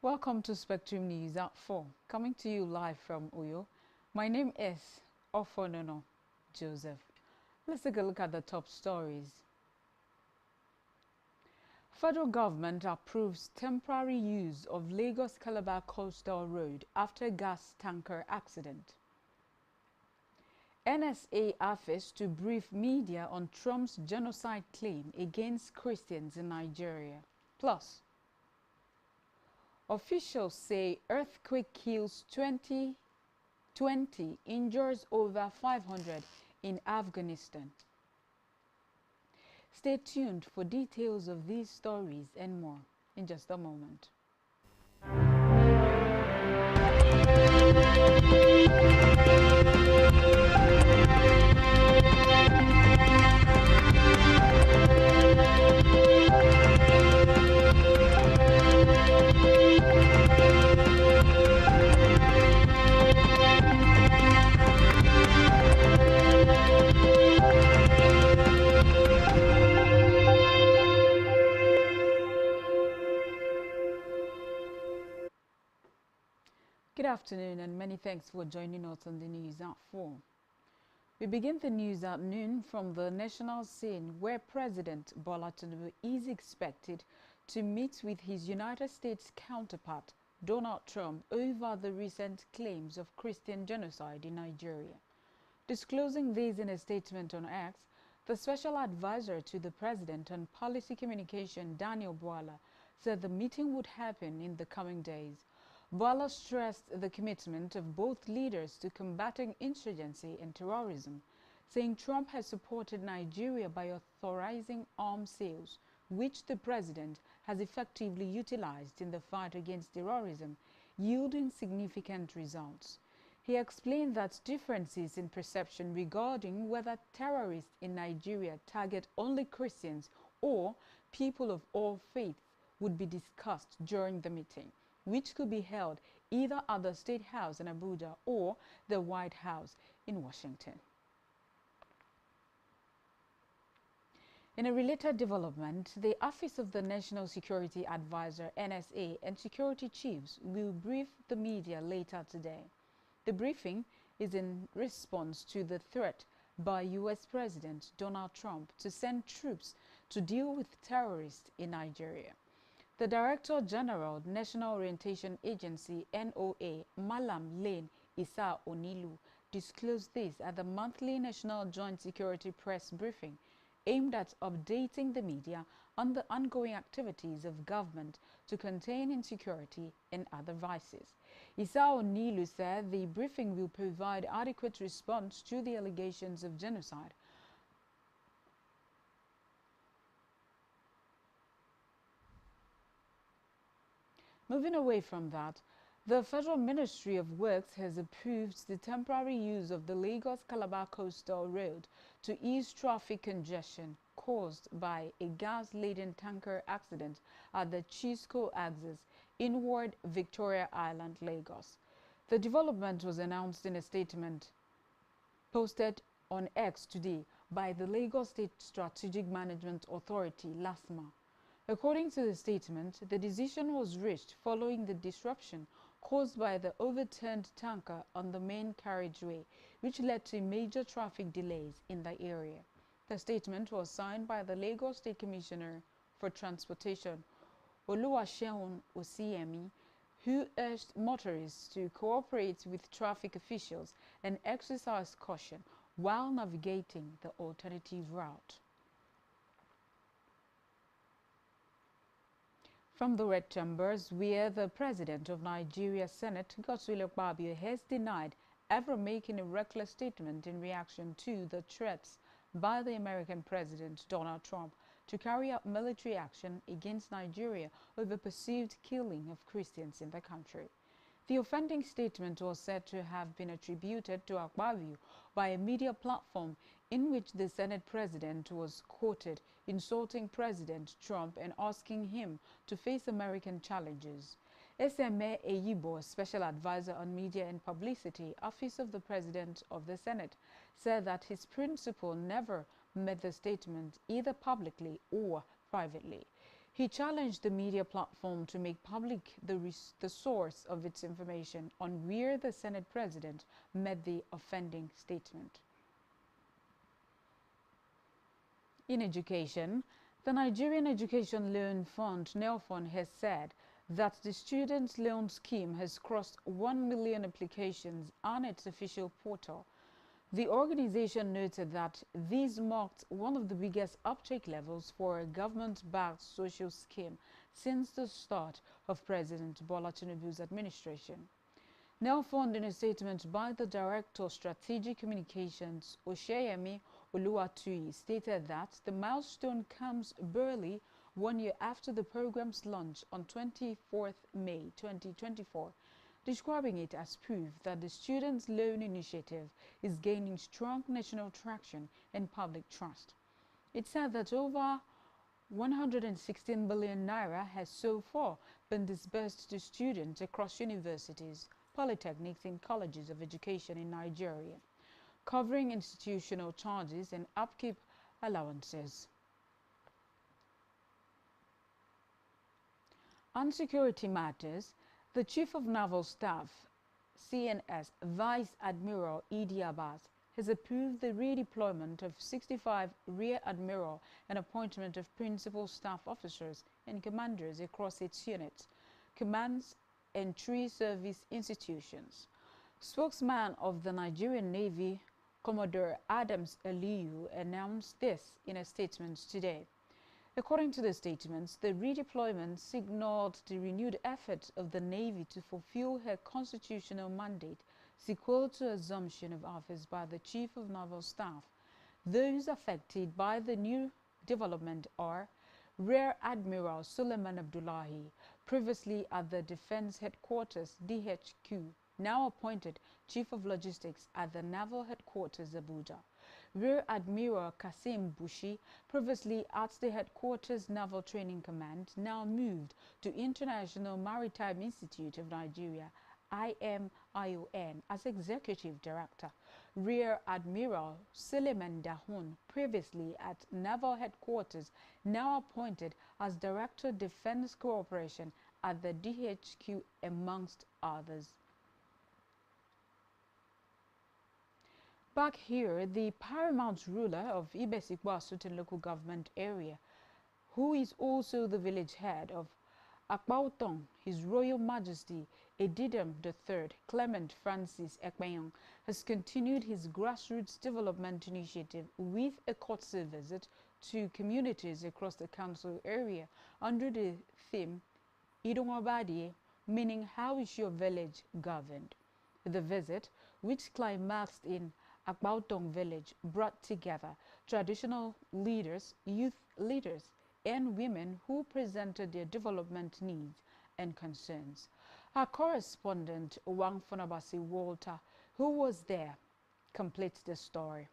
Welcome to Spectrum News at 4, coming to you live from Uyo. My name is Ofonono Joseph. Let's take a look at the top stories. Federal government approves temporary use of Lagos-Calabar Coastal Road after gas tanker accident. NSA offers to brief media on Trump's genocide claim against Christians in Nigeria. Plus, officials say earthquake kills 20, injures over 500 in Afghanistan. Stay tuned for details of these stories and more in just a moment. Good afternoon and many thanks for joining us on the news at 4. We begin the news at noon from the national scene where President Bola Tinubu is expected to meet with his United States counterpart Donald Trump over the recent claims of Christian genocide in Nigeria. Disclosing this in a statement on X, the special advisor to the president on policy communication Daniel Bwala said the meeting would happen in the coming days. Bwala stressed the commitment of both leaders to combating insurgency and terrorism, saying Trump has supported Nigeria by authorizing arms sales, which the president has effectively utilized in the fight against terrorism, yielding significant results. He explained that differences in perception regarding whether terrorists in Nigeria target only Christians or people of all faiths would be discussed during the meeting, which could be held either at the State House in Abuja or the White House in Washington. In a related development, the Office of the National Security Advisor (NSA) and security chiefs will brief the media later today. The briefing is in response to the threat by U.S. President Donald Trump to send troops to deal with terrorists in Nigeria. The Director General, National Orientation Agency (NOA), Malam Lane Issa Onilu, disclosed this at the monthly National Joint Security Press Briefing, aimed at updating the media on the ongoing activities of government to contain insecurity and other vices. Issa Onilu said the briefing will provide adequate response to the allegations of genocide. Moving away from that, the Federal Ministry of Works has approved the temporary use of the Lagos-Calabar Coastal Road to ease traffic congestion caused by a gas-laden tanker accident at the Chisco axis, inward Victoria Island, Lagos. The development was announced in a statement posted on X today by the Lagos State Strategic Management Authority, LASMA. According to the statement, the decision was reached following the disruption caused by the overturned tanker on the main carriageway, which led to major traffic delays in the area. The statement was signed by the Lagos State Commissioner for Transportation, Oluwaseun Osiyemi, who urged motorists to cooperate with traffic officials and exercise caution while navigating the alternative route. From the Red Chambers, where the President of Nigeria Senate, Godswill Akpabio, has denied ever making a reckless statement in reaction to the threats by the American President Donald Trump to carry out military action against Nigeria over perceived killing of Christians in the country. The offending statement was said to have been attributed to Akpabio by a media platform in which the Senate President was quoted insulting President Trump and asking him to face American challenges. Eseme Eyibo, Special Advisor on Media and Publicity, Office of the President of the Senate, said that his principal never made the statement either publicly or privately. He challenged the media platform to make public the source of its information on where the Senate President made the offending statement. In education, the Nigerian Education Loan Fund, NELFund, has said that the student loan scheme has crossed 1 million applications on its official portal. The organization noted that this marked one of the biggest uptake levels for a government-backed social scheme since the start of President Bola Tinubu's administration. NELFund, in a statement by the Director of Strategic Communications, Osheyemi Oluwatuyi, stated that the milestone comes barely 1 year after the program's launch on 24th May 2024, describing it as proof that the Student Loan Initiative is gaining strong national traction and public trust. It said that over 116 billion naira has so far been disbursed to students across universities, polytechnics and colleges of education in Nigeria, covering institutional charges and upkeep allowances. On security matters, the Chief of Naval Staff, CNS Vice Admiral Idi Abbas, has approved the redeployment of 65 Rear Admiral and appointment of principal staff officers and commanders across its units, commands, and 3 service institutions. Spokesman of the Nigerian Navy, Commodore Adams Aliyu, announced this in a statement today. According to the statements, the redeployment signaled the renewed effort of the Navy to fulfill her constitutional mandate, sequel to assumption of office by the Chief of Naval Staff. Those affected by the new development are Rear Admiral Suleiman Abdullahi, previously at the Defense Headquarters DHQ, now appointed Chief of Logistics at the Naval Headquarters Abuja. Rear Admiral Kasim Bushi, previously at the Headquarters Naval Training Command, now moved to International Maritime Institute of Nigeria, IMION, as Executive Director. Rear Admiral Suleiman Dahun, previously at Naval Headquarters, now appointed as Director Defense Cooperation at the DHQ, amongst others. Back here, the paramount ruler of Ibesikwa-Asutan local government area, who is also the village head of Akbautong, His Royal Majesty Edidam III Clement Francis Ekpenyong, has continued his grassroots development initiative with a courtesy visit to communities across the council area under the theme Idongobadie, meaning how is your village governed? The visit, which climaxed in Akbautong village, brought together traditional leaders, youth leaders, and women who presented their development needs and concerns. Our correspondent, Wang Fonabasi Walter, who was there, completes the story.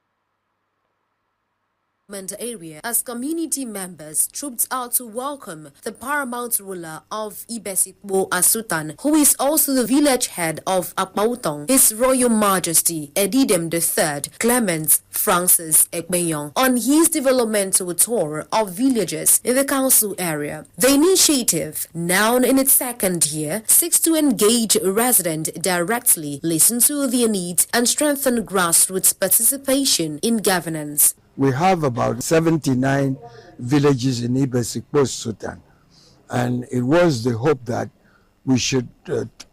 Area as community members trooped out to welcome the paramount ruler of Ibesikwa-Asutan, who is also the village head of Akbautong, His Royal Majesty Edidam III Clement Francis Ekpenyong, on his developmental tour of villages in the council area. The initiative, now in its second year, seeks to engage residents directly, listen to their needs, and strengthen grassroots participation in governance. We have about 79 villages in Ibesikwa-Asutan, and it was the hope that we should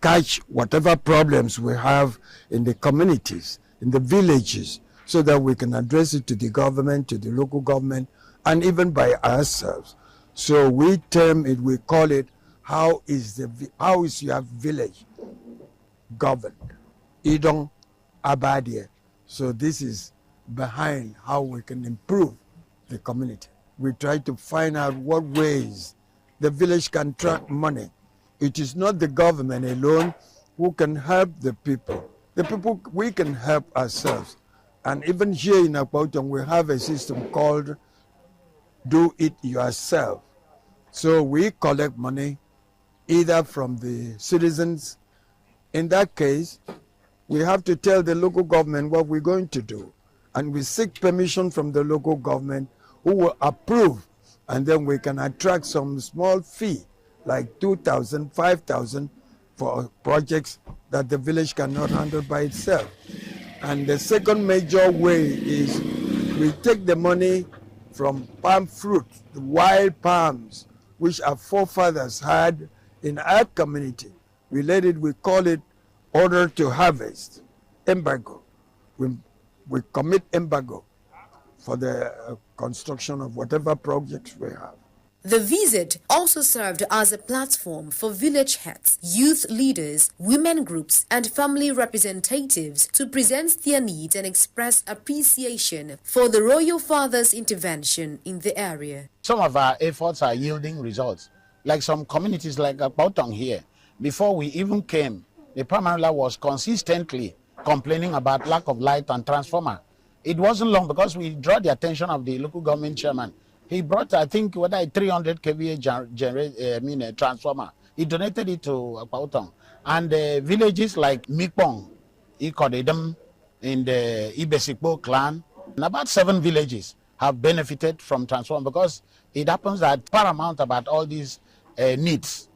catch whatever problems we have in the communities, in the villages, so that we can address it to the government, to the local government, and even by ourselves. So we term it, we call it, how is your village governed? Idong Abadie. So this is behind how we can improve the community. We try to find out what ways the village can track money. It is not the government alone who can help the people. The people, we can help ourselves. And even here in Akbautong, we have a system called Do It Yourself. So we collect money either from the citizens. In that case, we have to tell the local government what we're going to do. And we seek permission from the local government who will approve and then we can attract some small fee, like 2,000, 5,000 for projects that the village cannot handle by itself. And the second major way is we take the money from palm fruit, the wild palms, which our forefathers had in our community. We call it order to harvest, embargo. We commit embargo for the construction of whatever projects we have. The visit also served as a platform for village heads, youth leaders, women groups, and family representatives to present their needs and express appreciation for the royal father's intervention in the area. Some of our efforts are yielding results. Like some communities like Akpautong here, before we even came, the Prime Minister was consistently complaining about lack of light and transformer. It wasn't long because we drew the attention of the local government chairman. He brought, I think, 300 kVA transformer. He donated it to Akpautong. And villages like Mikpong, Ikodedem, in the Ibesikpo clan, and about 7 villages have benefited from transformer, because it happens that paramount about all these needs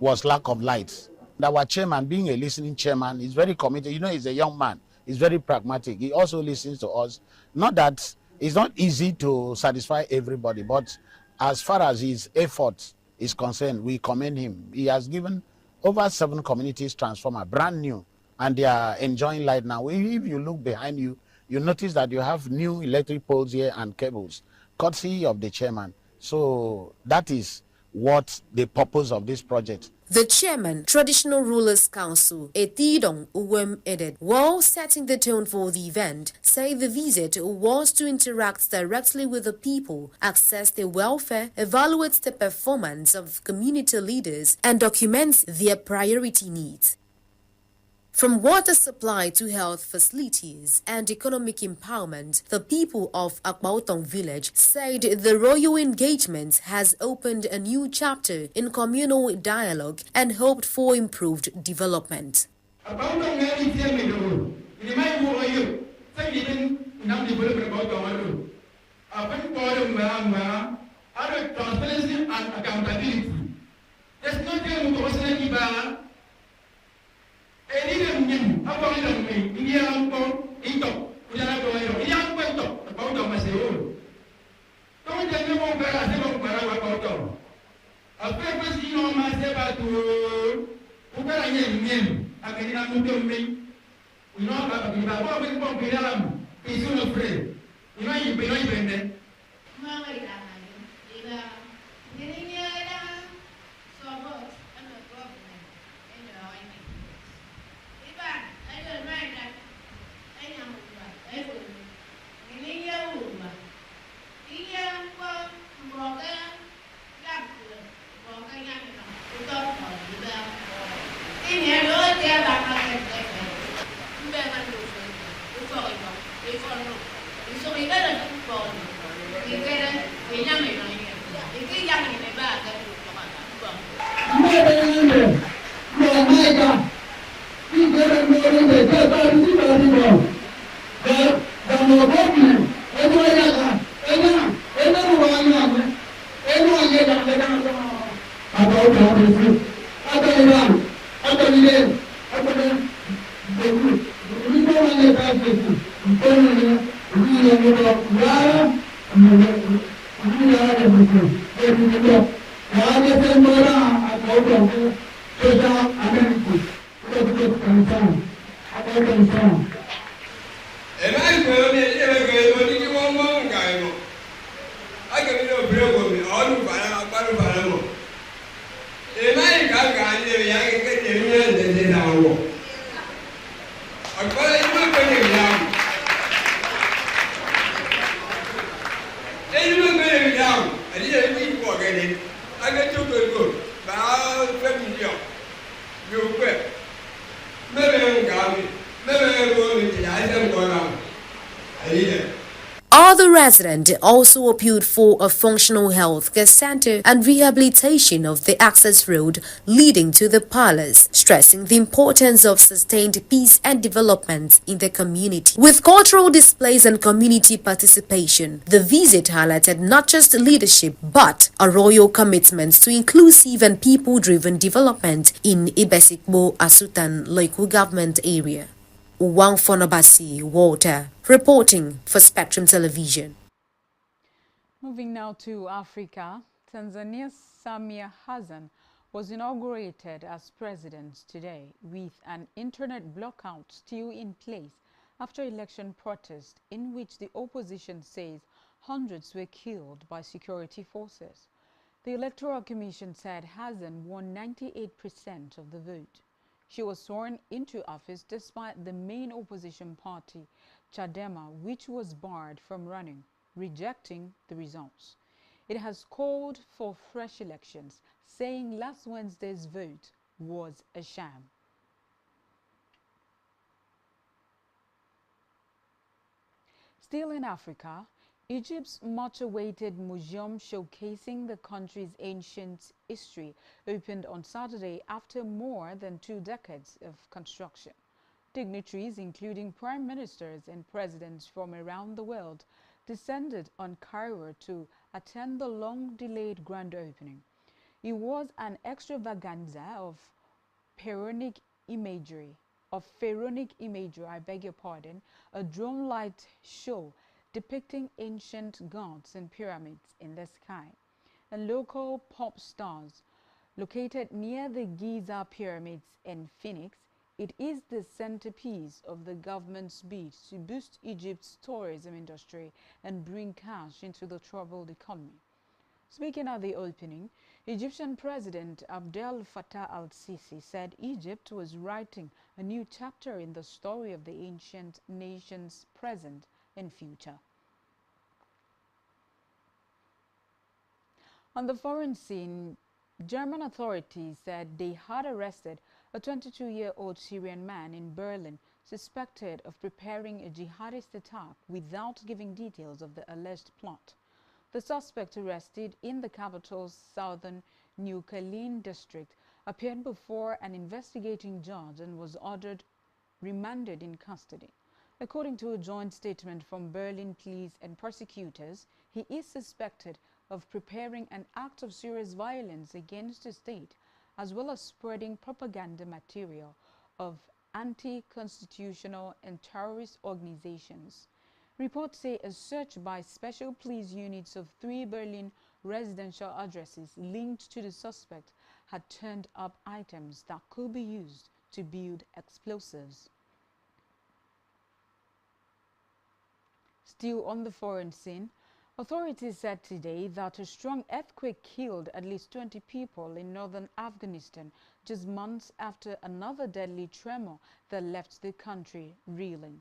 was lack of lights. Our chairman, being a listening chairman, is very committed. You know, he's a young man. He's very pragmatic. He also listens to us. Not that it's not easy to satisfy everybody, but as far as his effort is concerned, we commend him. He has given over 7 communities transformer, brand new, and they are enjoying light now. If you look behind you, you notice that you have new electric poles here and cables, courtesy of the chairman. So that is what the purpose of this project. The chairman, Traditional Rulers Council, Etidong Uwem Eded, while setting the tone for the event, said the visit was to interact directly with the people, assess their welfare, evaluate the performance of community leaders, and document their priority needs. From water supply to health facilities and economic empowerment, the people of Akpautong village said the royal engagement has opened a new chapter in communal dialogue and hoped for improved development. Other residents also appealed for a functional health care center and rehabilitation of the access road leading to the palace, stressing the importance of sustained peace and development in the community. With cultural displays and community participation, the visit highlighted not just leadership but a royal commitment to inclusive and people-driven development in Ibesikbo Asutan local government area. Wang Fonabasi Walter, reporting for Spectrum Television. Moving now to Africa, Tanzania's Samia Hassan was inaugurated as president today, with an internet blockout still in place after election protest in which the opposition says hundreds were killed by security forces. The Electoral Commission said Hassan won 98% of the vote. She was sworn into office despite the main opposition party, Chadema, which was barred from running, rejecting the results. It has called for fresh elections, saying last Wednesday's vote was a sham. Still in Africa, Egypt's much-awaited museum showcasing the country's ancient history opened on Saturday after more than 2 decades of construction. Dignitaries, including prime ministers and presidents from around the world, descended on Cairo to attend the long-delayed grand opening. It was an extravaganza of pharaonic imagery, a drone light show depicting ancient gods and pyramids in the sky, and local pop stars. Located near the Giza pyramids in Phoenix, it is the centerpiece of the government's bid to boost Egypt's tourism industry and bring cash into the troubled economy. Speaking at the opening, Egyptian President Abdel Fattah al-Sisi said Egypt was writing a new chapter in the story of the ancient nation's present and future. On the foreign scene, German authorities said they had arrested a 22-year-old Syrian man in Berlin suspected of preparing a jihadist attack without giving details of the alleged plot. The suspect, arrested in the capital's southern New Kalin district, appeared before an investigating judge and was ordered remanded in custody. According to a joint statement from Berlin police and prosecutors, he is suspected of preparing an act of serious violence against the state, as well as spreading propaganda material of anti-constitutional and terrorist organizations. Reports say a search by special police units of 3 Berlin residential addresses linked to the suspect had turned up items that could be used to build explosives. Still on the foreign scene, authorities said today that a strong earthquake killed at least 20 people in northern Afghanistan just months after another deadly tremor that left the country reeling.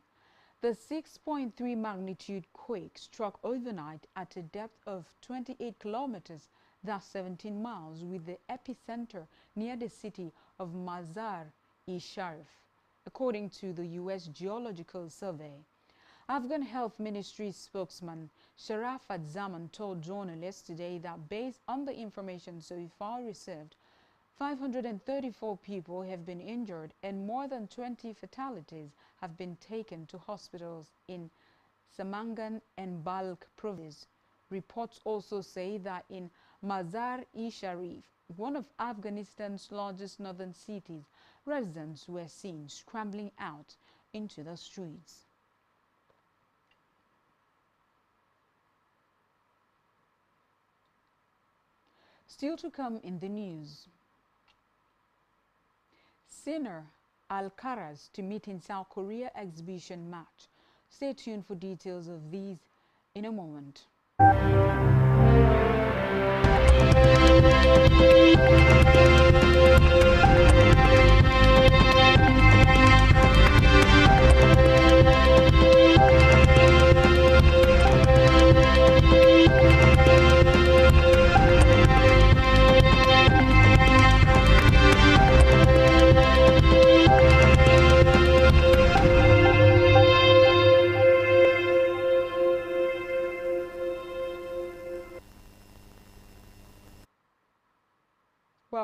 The 6.3 magnitude quake struck overnight at a depth of 28 kilometers, that's 17 miles, with the epicenter near the city of Mazar-e-Sharif, according to the U.S. Geological Survey. Afghan Health Ministry spokesman Sharafat Zaman told journalists today that based on the information so far received, 534 people have been injured and more than 20 fatalities have been taken to hospitals in Samangan and Balkh provinces. Reports also say that in Mazar-e-Sharif, one of Afghanistan's largest northern cities, residents were seen scrambling out into the streets. Still to come in the news. Singer Alcaraz to meet in South Korea exhibition match. Stay tuned for details of these in a moment.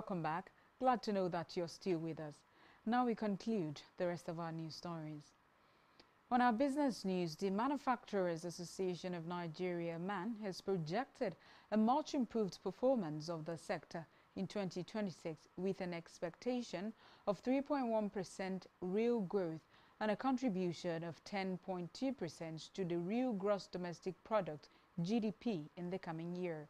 Welcome back. Glad to know that you're still with us. Now we conclude the rest of our news stories. On our business news, the Manufacturers Association of Nigeria, MAN, has projected a much improved performance of the sector in 2026 with an expectation of 3.1% real growth and a contribution of 10.2% to the real gross domestic product (GDP) in the coming year.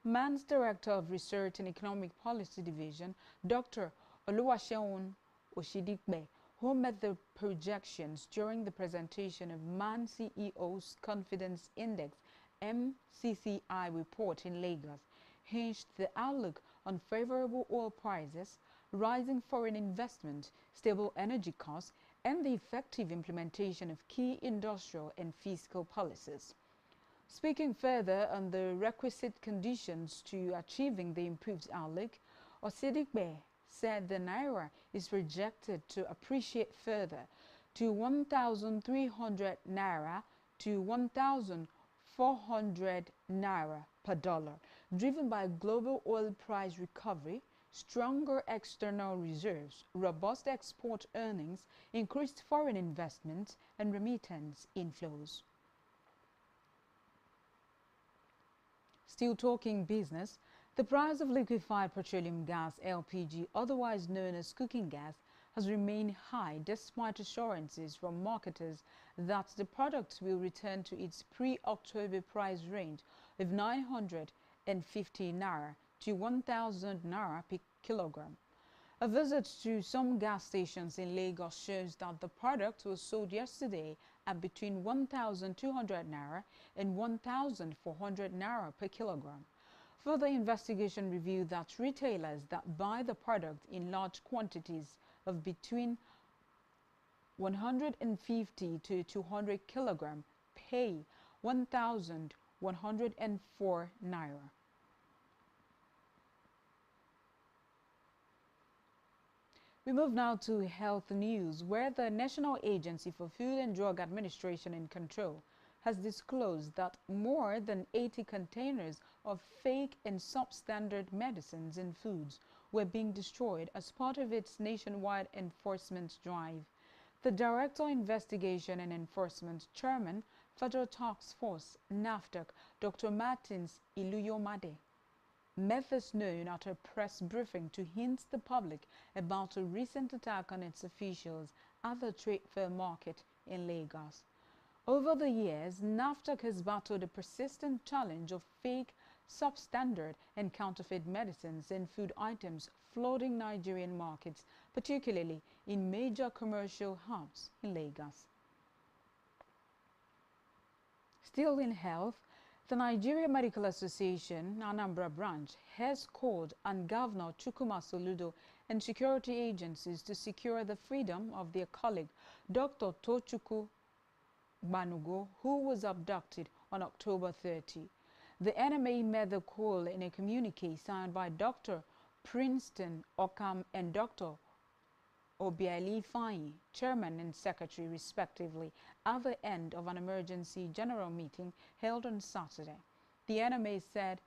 MAN's Director of Research and Economic Policy Division, Dr. Oluwaseun Oshidikbe, who met the projections during the presentation of MAN CEO's Confidence Index (MCCI) report in Lagos, hinged the outlook on favorable oil prices, rising foreign investment, stable energy costs, and the effective implementation of key industrial and fiscal policies. Speaking further on the requisite conditions to achieving the improved outlook, Osidikbe said the Naira is projected to appreciate further to 1,300 Naira to 1,400 Naira per dollar, driven by global oil price recovery, stronger external reserves, robust export earnings, increased foreign investment, and remittance inflows. Still talking business, the price of liquefied petroleum gas (LPG), otherwise known as cooking gas, has remained high despite assurances from marketers that the product will return to its pre-October price range of 950 Naira to 1,000 Naira per kilogram. A visit to some gas stations in Lagos shows that the product was sold yesterday at between 1,200 Naira and 1,400 Naira per kilogram. Further investigation revealed that retailers that buy the product in large quantities of between 150 to 200 kilogram pay 1,104 Naira. We move now to health news, where the National Agency for Food and Drug Administration and Control has disclosed that more than 80 containers of fake and substandard medicines and foods were being destroyed as part of its nationwide enforcement drive. The Director Investigation and Enforcement Chairman, Federal Task Force, NAFDAC, Dr. Martins Iluyomade, made this known at a press briefing to hint the public about a recent attack on its officials at the trade fair market in Lagos. Over the years, NAFDAC has battled a persistent challenge of fake, substandard, and counterfeit medicines and food items flooding Nigerian markets, particularly in major commercial hubs in Lagos. Still in health, the Nigeria Medical Association, Anambra branch, has called on Governor Chukwuma Soludo and security agencies to secure the freedom of their colleague, Dr. Tochukwu Banugo, who was abducted on October 30. The NMA made the call in a communique signed by Dr. Princeton Okam and Dr. Obiali Fayi, chairman and secretary respectively, at the end of an emergency general meeting held on Saturday. The NMA said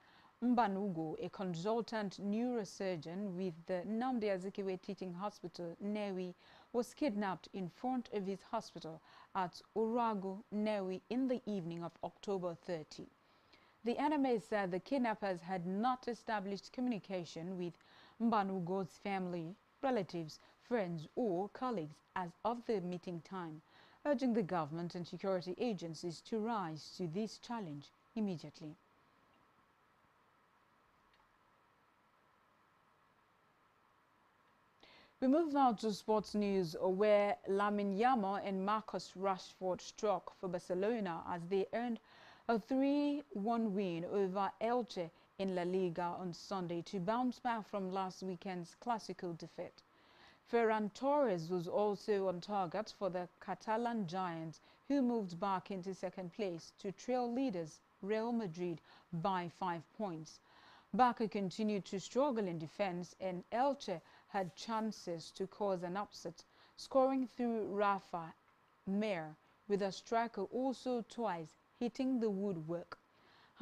Mbanugo, a consultant neurosurgeon with the Nnamdi Azikiwe Teaching Hospital, Newi, was kidnapped in front of his hospital at Urago, Newi, in the evening of October 30. The NMA said the kidnappers had not established communication with Mbanugo's family, relatives, friends, or colleagues as of the meeting time, urging the government and security agencies to rise to this challenge immediately. We move now to sports news, where Lamine Yamal and Marcus Rashford struck for Barcelona as they earned a 3-1 win over Elche in La Liga on Sunday to bounce back from last weekend's Clásico defeat. Ferran Torres was also on target for the Catalan Giants, who moved back into second place to trail leaders Real Madrid by 5 points. Barca continued to struggle in defense, and Elche had chances to cause an upset, scoring through Rafa Mir, with a striker also twice hitting the woodwork.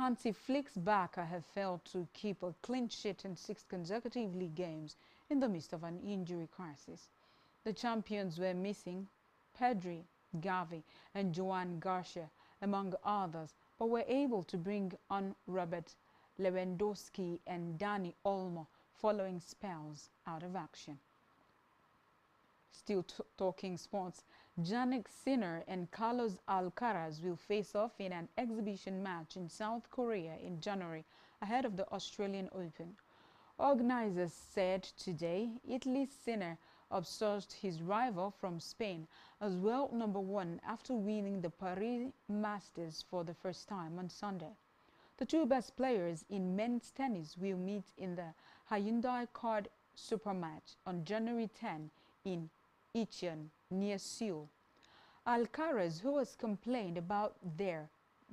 Hansi Flick's Barca have failed to keep a clean sheet in 6 consecutive league games in the midst of an injury crisis. The champions were missing Pedri, Gavi and Joan Garcia, among others, but were able to bring on Robert Lewandowski and Dani Olmo following spells out of action. Still talking sports, Jannik Sinner and Carlos Alcaraz will face off in an exhibition match in South Korea in January ahead of the Australian Open. Organizers said today Italy's Sinner upsurged his rival from Spain as world #1 after winning the Paris Masters for the first time on Sunday. The two best players in men's tennis will meet in the Hyundai Card Supermatch on January 10 in Incheon, near Seoul. Alcaraz, who has complained about there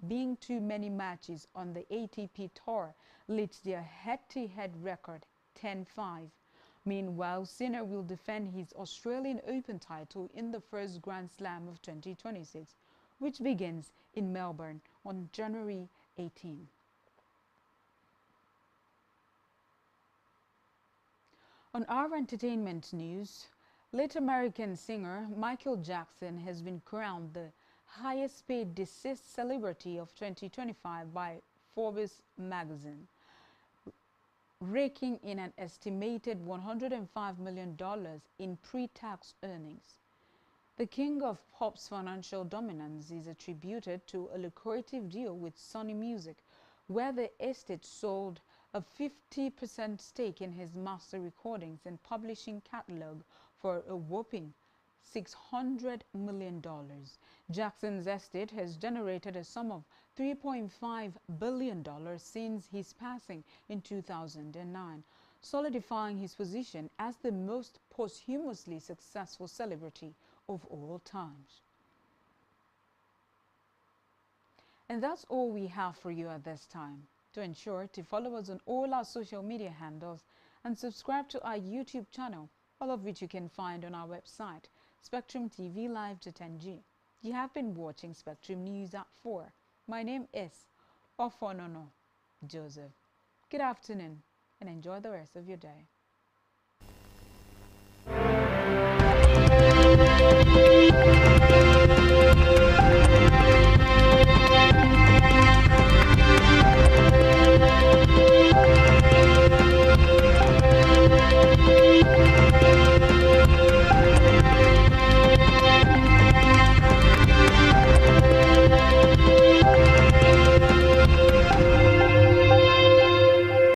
being too many matches on the ATP Tour, leads their head-to-head record 10-5. Meanwhile, Sinner will defend his Australian Open title in the first Grand Slam of 2026, which begins in Melbourne on January 18. On our entertainment news, late American singer Michael Jackson has been crowned the highest paid deceased celebrity of 2025 by Forbes magazine, raking in an estimated $105 million in pre-tax earnings. The king of pop's financial dominance is attributed to a lucrative deal with Sony Music, where the estate sold a 50% stake in his master recordings and publishing catalog for a whopping $600 million. Jackson's estate has generated a sum of $3.5 billion since his passing in 2009, solidifying his position as the most posthumously successful celebrity of all times. And that's all we have for you at this time. To ensure to follow us on all our social media handles and subscribe to our YouTube channel, all of which you can find on our website, Spectrum TV Live.ng. You have been watching Spectrum News at 4. My name is Ofonono Joseph. Good afternoon and enjoy the rest of your day.